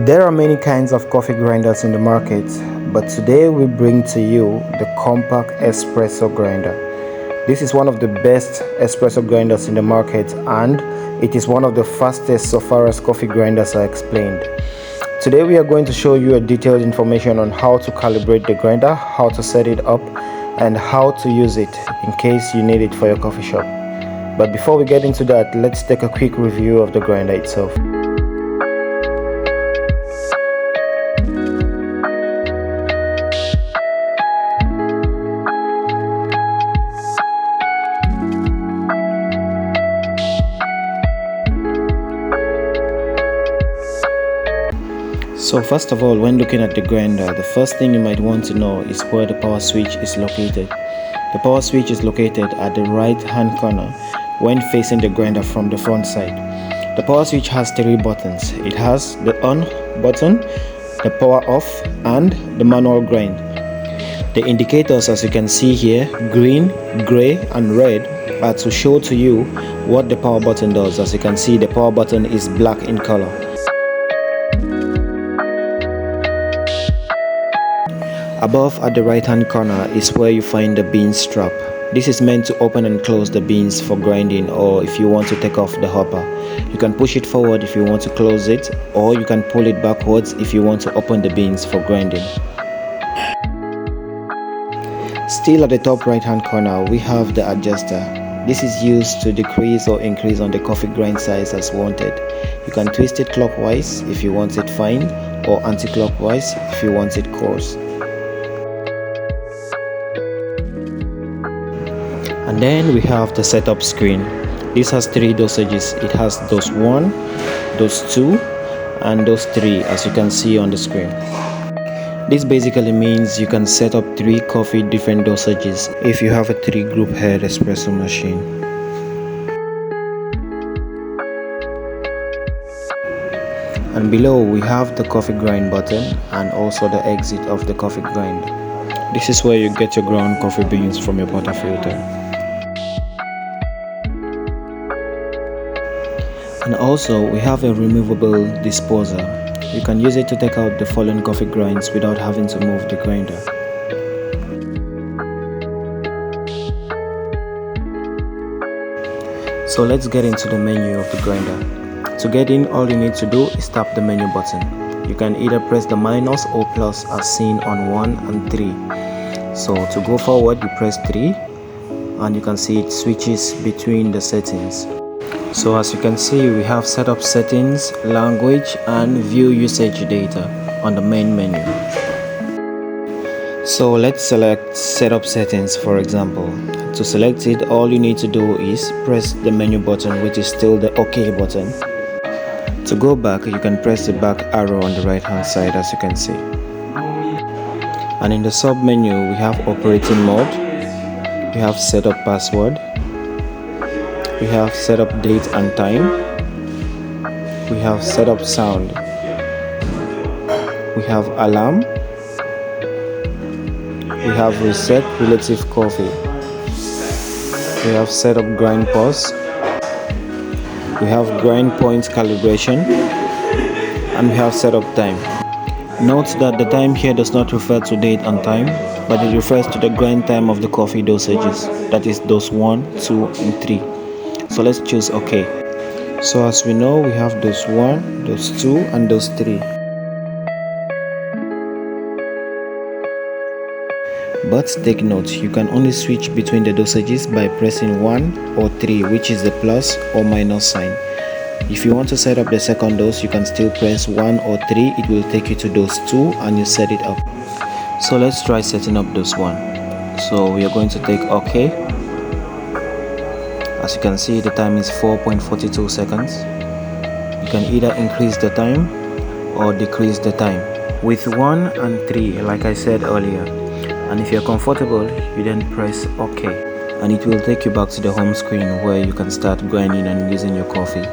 There are many kinds of coffee grinders in the market, but today we bring to you the compact espresso grinder. This is one of the best espresso grinders in the market, and it is one of the fastest so far as coffee grinders are explained. Today we are going to show you a detailed information on how to calibrate the grinder, how to set it up, and how to use it in case you need it for your coffee shop. But before we get into that, let's take a quick review of the grinder itself. So first of all, when looking at the grinder, the first thing you might want to know is where the power switch is located. The power switch is located at the right hand corner when facing the grinder from the front side. The power switch has three buttons. It has the on button, the power off, and the manual grind. The indicators, as you can see here, green, gray, and red, are to show to you what the power button does. As you can see, the power button is black in color. Above at the right hand corner is where you find the bean strap. This is meant to open and close the beans for grinding, or if you want to take off the hopper. You can push it forward if you want to close it, or you can pull it backwards if you want to open the beans for grinding. Still at the top right hand corner we have the adjuster. This is used to decrease or increase on the coffee grind size as wanted. You can twist it clockwise if you want it fine, or anti-clockwise if you want it coarse. And then we have the setup screen. This has three dosages. It has dose 1, dose 2, and dose 3, as you can see on the screen. This basically means you can set up 3 coffee different dosages if you have a 3-group head espresso machine. And below we have the coffee grind button and also the exit of the coffee grind. This is where you get your ground coffee beans from your portafilter. And also we have a removable disposer. You can use it to take out the fallen coffee grinds without having to move the grinder. So let's get into the menu of the grinder. To get in, all you need to do is tap the menu button. You can either press the minus or plus as seen on 1 and 3. So to go forward, you press 3 and you can see it switches between the settings. So as you can see, we have setup settings, language, and view usage data on the main menu. So let's select setup settings, for example. To select it, all you need to do is press the menu button, which is still the OK button. To go back, you can press the back arrow on the right hand side, as you can see. And in the sub menu, we have operating mode, we have setup password, we have setup date and time, we have setup sound, we have alarm, we have reset relative coffee, we have setup grind pause, we have grind point calibration, and we have setup time. Note that the time here does not refer to date and time, but it refers to the grind time of the coffee dosages, that is dose 1, 2, and 3. So let's choose OK. So as we know, we have dose 1, dose 2, and dose 3. But take note, you can only switch between the dosages by pressing 1 or 3, which is the plus or minus sign. If you want to set up the second dose, you can still press 1 or 3. It will take you to dose 2 and you set it up. So let's try setting up dose 1. So we are going to take OK. As you can see, the time is 4.42 seconds. You can either increase the time or decrease the time with 1 and 3, like I said earlier. And if you're comfortable, you then press OK, and it will take you back to the home screen where you can start grinding and using your coffee.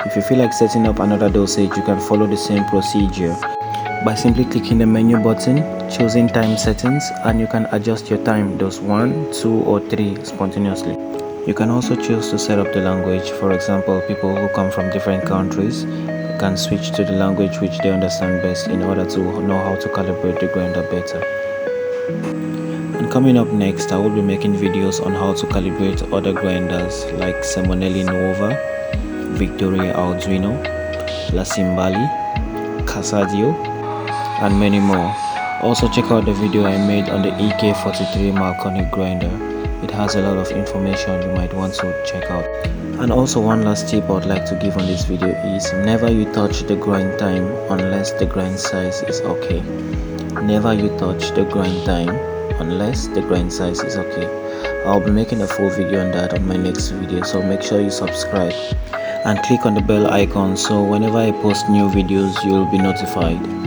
If you feel like setting up another dosage, you can follow the same procedure by simply clicking the menu button, choosing time settings, and you can adjust your time dose 1, 2, or 3 spontaneously. You can also choose to set up the language. For example, people who come from different countries, can switch to the language which they understand best in order to know how to calibrate the grinder better. And coming up next, I will be making videos on how to calibrate other grinders like Simonelli Nuova, Victoria Arduino, La Cimbali, Casadio, and many more. Also check out the video I made on the EK43 Marconi grinder. It has a lot of information you might want to check out. And also one last tip I would like to give on this video is never you touch the grind time unless the grind size is okay. Never you touch the grind time unless the grind size is okay. I'll be making a full video on that on my next video, so make sure you subscribe and click on the bell icon so whenever I post new videos you will be notified.